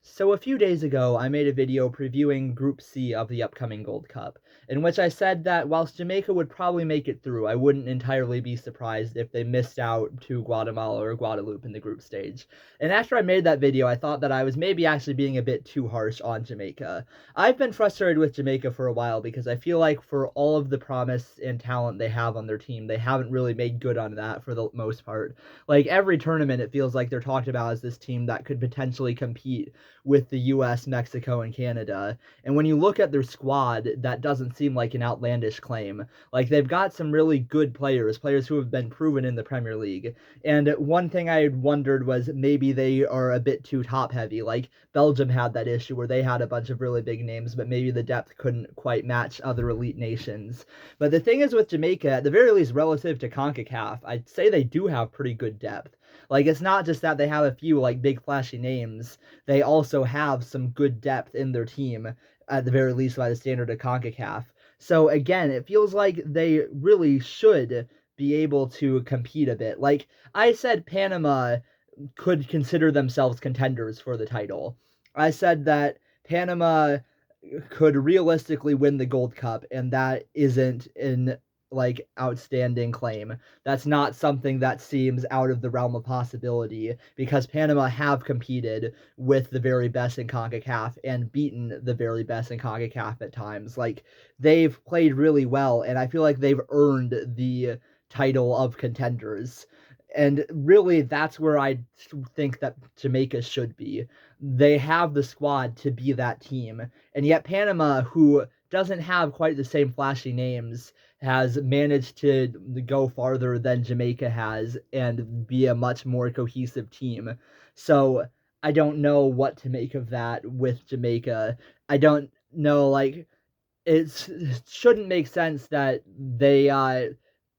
So a few days ago, I made a video previewing Group C of the upcoming Gold Cup, in which I said that whilst Jamaica would probably make it through, I wouldn't entirely be surprised if they missed out to Guatemala or Guadeloupe in the group stage. And after I made that video, I thought that I was maybe actually being a bit too harsh on Jamaica. I've been frustrated with Jamaica for a while because I feel like for all of the promise and talent they have on their team, they haven't really made good on that for the most part. Like every tournament, it feels like they're talked about as this team that could potentially compete with the US, Mexico, and Canada. And when you look at their squad, that doesn't seem like an outlandish claim. Like they've got some really good players, players who have been proven in the Premier League. And one thing I wondered was maybe they are a bit too top heavy. Like Belgium had that issue where they had a bunch of really big names, but maybe the depth couldn't quite match other elite nations. But the thing is with Jamaica, at the very least relative to CONCACAF, I'd say they do have pretty good depth. Like it's not just that they have a few like big flashy names, they also have some good depth in their team, at the very least by the standard of CONCACAF. So again, it feels like they really should be able to compete a bit. Like I said, Panama could consider themselves contenders for the title. I said that Panama could realistically win the Gold Cup, and that isn't an like outstanding claim. That's not something that seems out of the realm of possibility because Panama have competed with the very best in CONCACAF and beaten the very best in CONCACAF at times. Like they've played really well, and I feel like they've earned the title of contenders. And really, that's where I think that Jamaica should be. They have the squad to be that team. And yet, Panama, who doesn't have quite the same flashy names, has managed to go farther than Jamaica has and be a much more cohesive team. So I don't know what to make of that with Jamaica. I don't know, like, it shouldn't make sense that they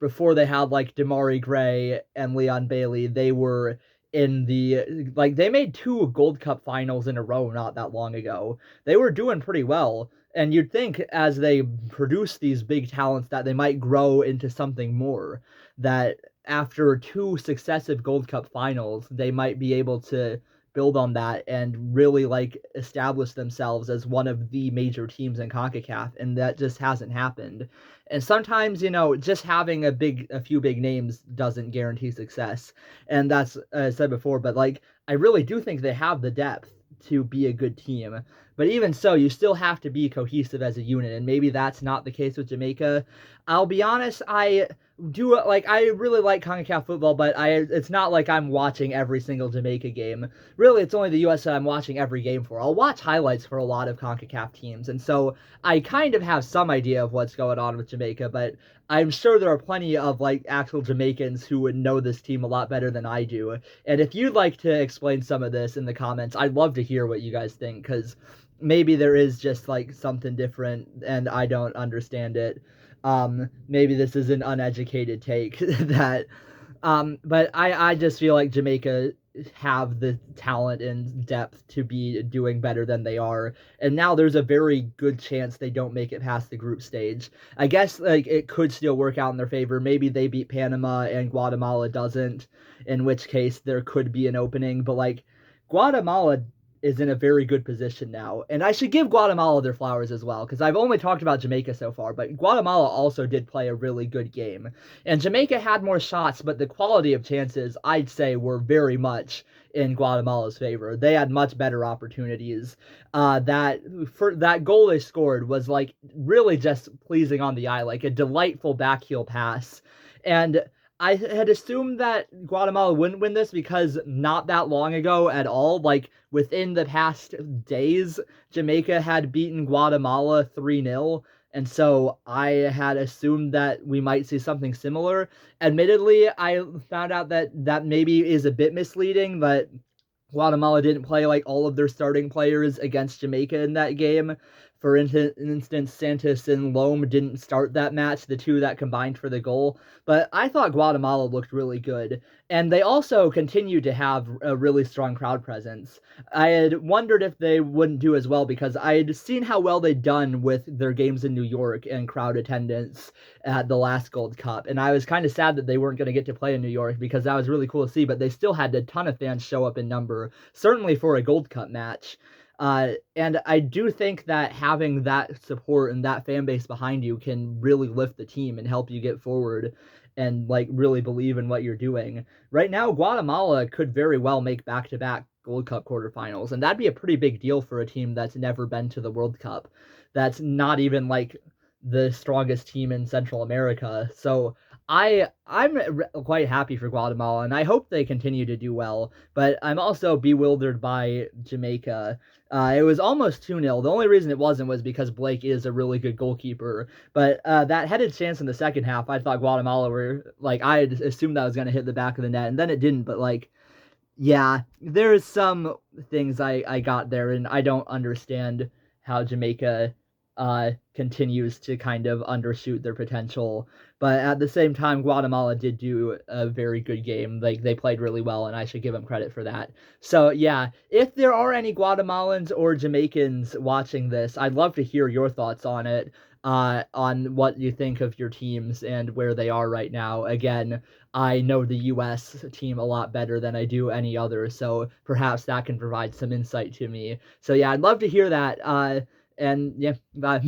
before they had like Damari Gray and Leon Bailey, they were in the like they made two Gold Cup finals in a row not that long ago. They were doing pretty well, and you'd think as they produce these big talents that they might grow into something more. That after two successive Gold Cup finals, they might be able to build on that and really like establish themselves as one of the major teams in CONCACAF, and that just hasn't happened. And sometimes, just having a few big names doesn't guarantee success, and that's I said before. But like, I really do think they have the depth to be a good team. But even so, you still have to be cohesive as a unit, and maybe that's not the case with Jamaica. I'll be honest, I really like CONCACAF football, but it's not like I'm watching every single Jamaica game. Really, it's only the US that I'm watching every game for. I'll watch highlights for a lot of CONCACAF teams, and so I kind of have some idea of what's going on with Jamaica, but I'm sure there are plenty of like actual Jamaicans who would know this team a lot better than I do. And if you'd like to explain some of this in the comments, I'd love to hear what you guys think, because maybe there is just like something different and I don't understand it. Maybe this is an uneducated take that but I just feel like Jamaica have the talent and depth to be doing better than they are, and now there's a very good chance they don't make it past the group stage. I guess like it could still work out in their favor. Maybe they beat Panama and Guatemala doesn't, in which case there could be an opening. But like Guatemala is in a very good position now. And I should give Guatemala their flowers as well, because I've only talked about Jamaica so far, but Guatemala also did play a really good game. And Jamaica had more shots, but the quality of chances, I'd say, were very much in Guatemala's favor. They had much better opportunities. That goal they scored was like really just pleasing on the eye, like a delightful backheel pass. And I had assumed that Guatemala wouldn't win this because not that long ago at all, like within the past days, Jamaica had beaten Guatemala 3-0. And so I had assumed that we might see something similar. Admittedly, I found out that maybe is a bit misleading, but Guatemala didn't play like all of their starting players against Jamaica in that game. For instance, Santos and Loam didn't start that match, the two that combined for the goal, but I thought Guatemala looked really good. And they also continue to have a really strong crowd presence. I had wondered if they wouldn't do as well because I had seen how well they'd done with their games in New York and crowd attendance at the last Gold Cup. And I was kind of sad that they weren't going to get to play in New York because that was really cool to see, but they still had a ton of fans show up in number, certainly for a Gold Cup match. And I do think that having that support and that fan base behind you can really lift the team and help you get forward and like really believe in what you're doing. Right now, Guatemala could very well make back-to-back Gold Cup quarterfinals, and that'd be a pretty big deal for a team that's never been to the World Cup. That's not even like the strongest team in Central America. So I'm quite happy for Guatemala, and I hope they continue to do well. But I'm also bewildered by Jamaica. It was almost 2-0. The only reason it wasn't was because Blake is a really good goalkeeper. But that headed chance in the second half, I thought Guatemala were like I had assumed that was going to hit the back of the net, and then it didn't. But like, yeah, there's some things I got there, and I don't understand how Jamaica continues to kind of undershoot their potential. But at the same time, Guatemala did do a very good game. Like they played really well, and I should give them credit for that. So yeah, if there are any Guatemalans or Jamaicans watching this, I'd love to hear your thoughts on it. On what you think of your teams and where they are right now. Again, I know the US team a lot better than I do any other, so perhaps that can provide some insight to me. So yeah, I'd love to hear that. And yeah, bye.